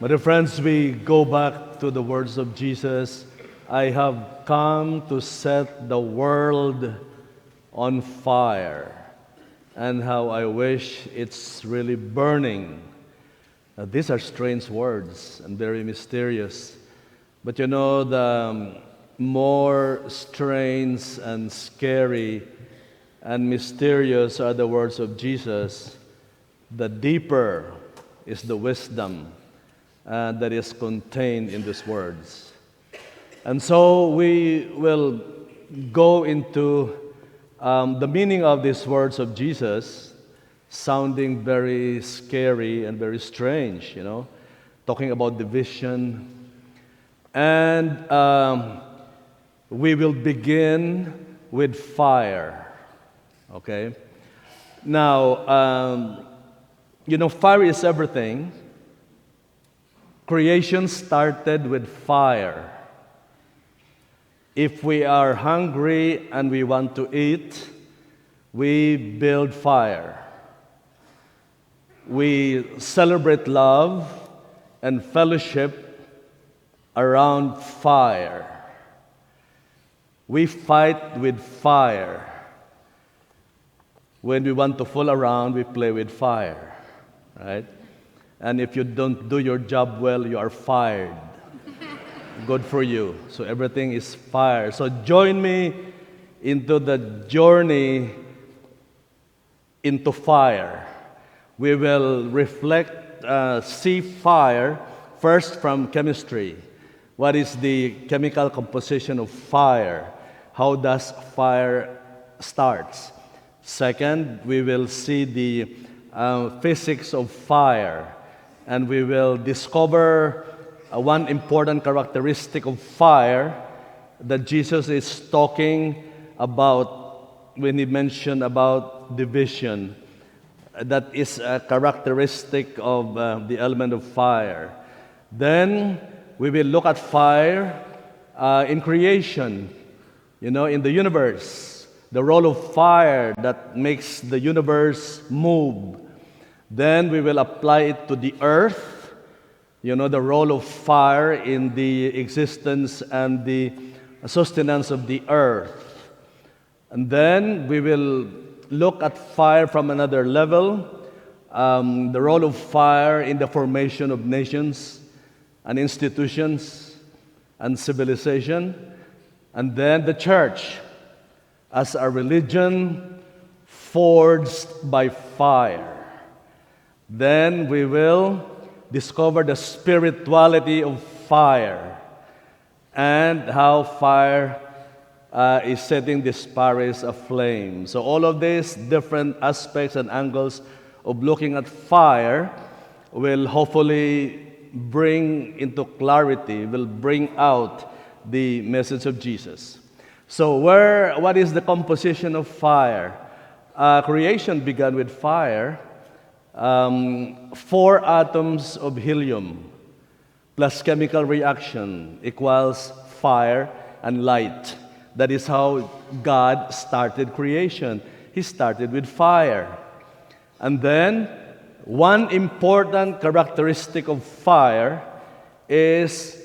My dear friends, we go back to the words of Jesus. I have come to set the world on fire, and how I wish it's really burning. These are strange words and very mysterious. But you know, the more strange and scary and mysterious are the words of Jesus, the deeper is the wisdom that is contained in these words. And so we will go into the meaning of these words of Jesus, sounding very scary and very strange, talking about division. And we will begin with fire, okay? Now, fire is everything. Creation started with fire. If we are hungry and we want to eat, we build fire. We celebrate love and fellowship around fire. We fight with fire. When we want to fool around, we play with fire, right? And if you don't do your job well, you are fired. Good for you. So everything is fire. So join me into the journey into fire. We will see fire first from chemistry. What is the chemical composition of fire? How does fire starts? Second, we will see the physics of fire. And we will discover one important characteristic of fire that Jesus is talking about when he mentioned about division. That is a characteristic of the element of fire. Then we will look at fire in creation, in the universe, the role of fire that makes the universe move. Then we will apply it to the earth, the role of fire in the existence and the sustenance of the earth. And then we will look at fire from another level, the role of fire in the formation of nations and institutions and civilization. And then the church as a religion forged by fire. Then we will discover the spirituality of fire and how fire is setting this Paris aflame. So all of these different aspects and angles of looking at fire will hopefully bring into clarity, will bring out the message of Jesus. So what is the composition of fire? Creation began with fire. 4 atoms of helium plus chemical reaction equals fire and light. That is how God started creation. He started with fire. And then, one important characteristic of fire is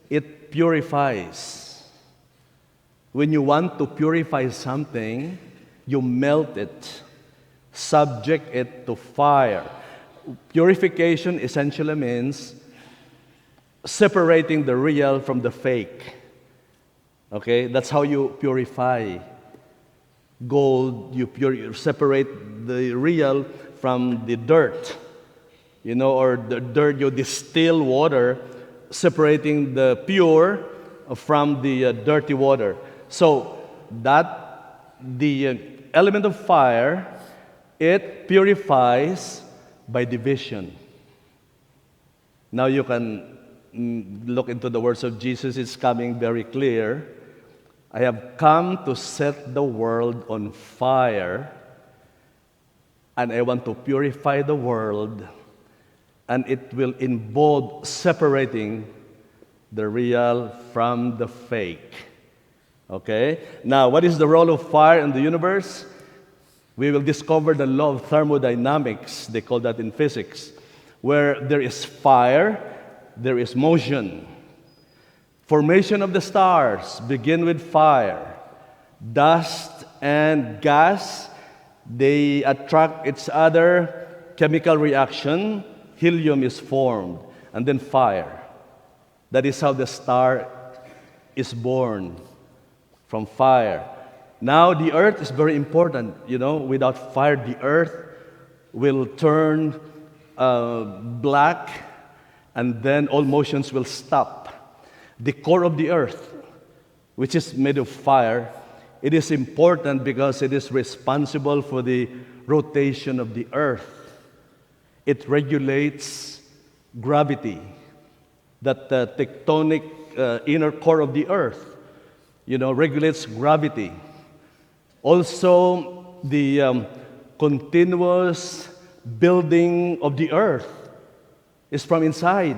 it purifies. When you want to purify something, you melt it. Subject it to fire. Purification essentially means separating the real from the fake. Okay, that's how you purify gold. You separate the real from the dirt, or the dirt. You distill water, separating the pure from the dirty water. So that the element of fire, it purifies by division. Now you can look into the words of Jesus. It's coming very clear. I have come to set the world on fire, and I want to purify the world, and it will involve separating the real from the fake. Okay? Now, what is the role of fire in the universe? We will discover the law of thermodynamics, they call that in physics, where there is fire, there is motion. Formation of the stars begin with fire. Dust and gas, they attract each other, chemical reaction, helium is formed, and then fire. That is how the star is born, from fire. Now the earth is very important. Without fire, the earth will turn black, and then all motions will stop. The core of the earth, which is made of fire, it is important because it is responsible for the rotation of the earth. It regulates gravity, that the tectonic inner core of the earth, regulates gravity. Also, the continuous building of the earth is from inside.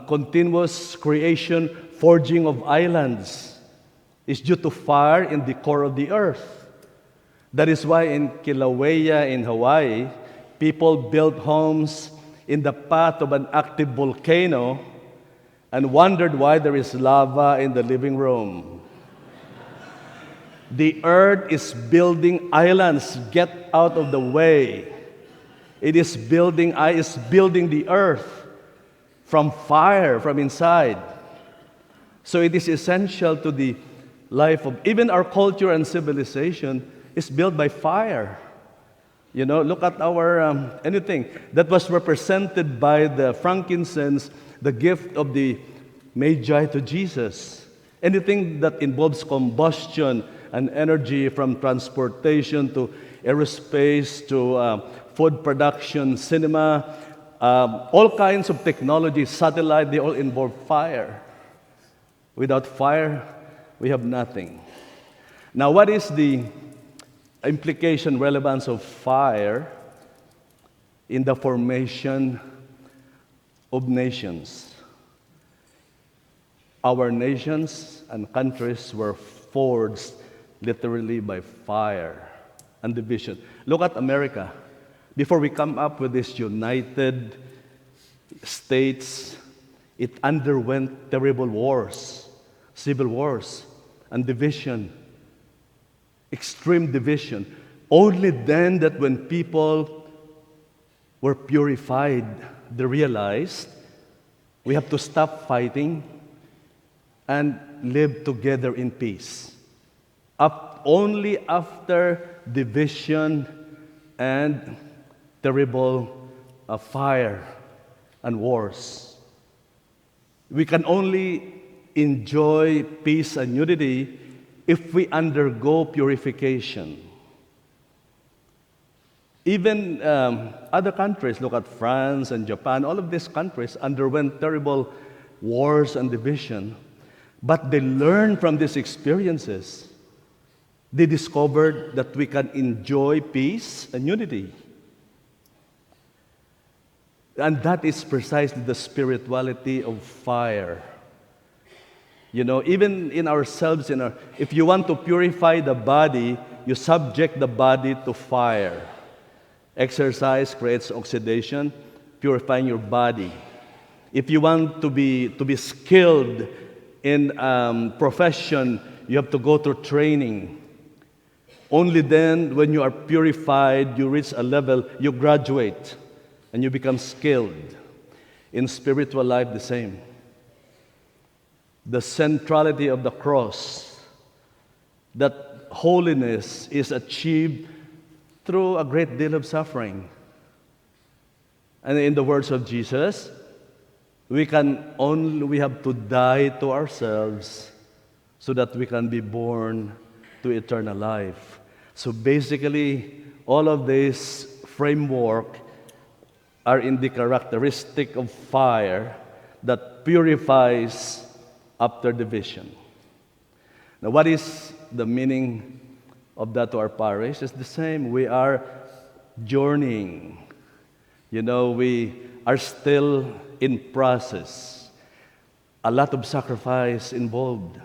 Continuous creation, forging of islands is due to fire in the core of the earth. That is why in Kilauea in Hawaii, people built homes in the path of an active volcano and wondered why there is lava in the living room. The earth is building islands. Get out of the way. It is building the earth from fire, from inside. So it is essential to the life of, even our culture and civilization is built by fire. Look at our, anything that was represented by the frankincense, the gift of the Magi to Jesus. Anything that involves combustion and energy, from transportation to aerospace to food production, cinema, all kinds of technology, satellite, they all involve fire. Without fire, we have nothing. Now, what is the implication, relevance of fire in the formation of nations? Our nations and countries were forged literally by fire and division. Look at America. Before we come up with this United States, it underwent terrible wars, civil wars, and division, extreme division. Only then that when people were purified, they realized we have to stop fighting and live together in peace. Only after division and terrible fire and wars. We can only enjoy peace and unity if we undergo purification. Even other countries, look at France and Japan, all of these countries underwent terrible wars and division, but they learned from these experiences. They discovered that we can enjoy peace and unity. And that is precisely the spirituality of fire. Even in ourselves, if you want to purify the body, you subject the body to fire. Exercise creates oxidation, purifying your body. If you want to be skilled in profession, you have to go through training. Only then, when you are purified, you reach a level, you graduate, and you become skilled. In spiritual life, the same. The centrality of the cross, that holiness is achieved through a great deal of suffering. And in the words of Jesus, we have to die to ourselves so that we can be born to eternal life. So basically, all of this framework are in the characteristic of fire that purifies after division. Now, what is the meaning of that to our parish? It's the same. We are journeying. We are still in process. A lot of sacrifice involved.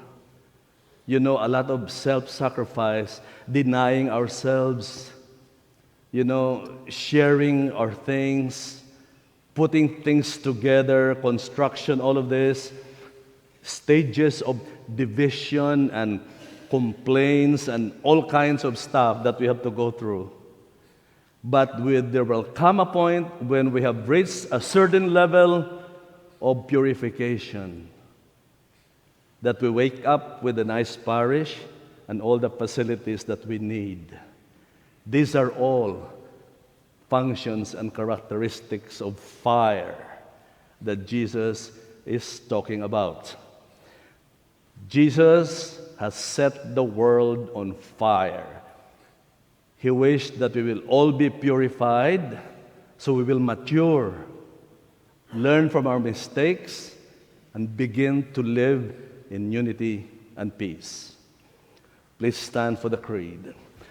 A lot of self-sacrifice, denying ourselves, sharing our things, putting things together, construction, all of this, stages of division and complaints and all kinds of stuff that we have to go through. But there will come a point when we have reached a certain level of purification, that we wake up with a nice parish and all the facilities that we need. These are all functions and characteristics of fire that Jesus is talking about. Jesus has set the world on fire. He wished that we will all be purified, so we will mature, learn from our mistakes, and begin to live in unity and peace. Please stand for the creed.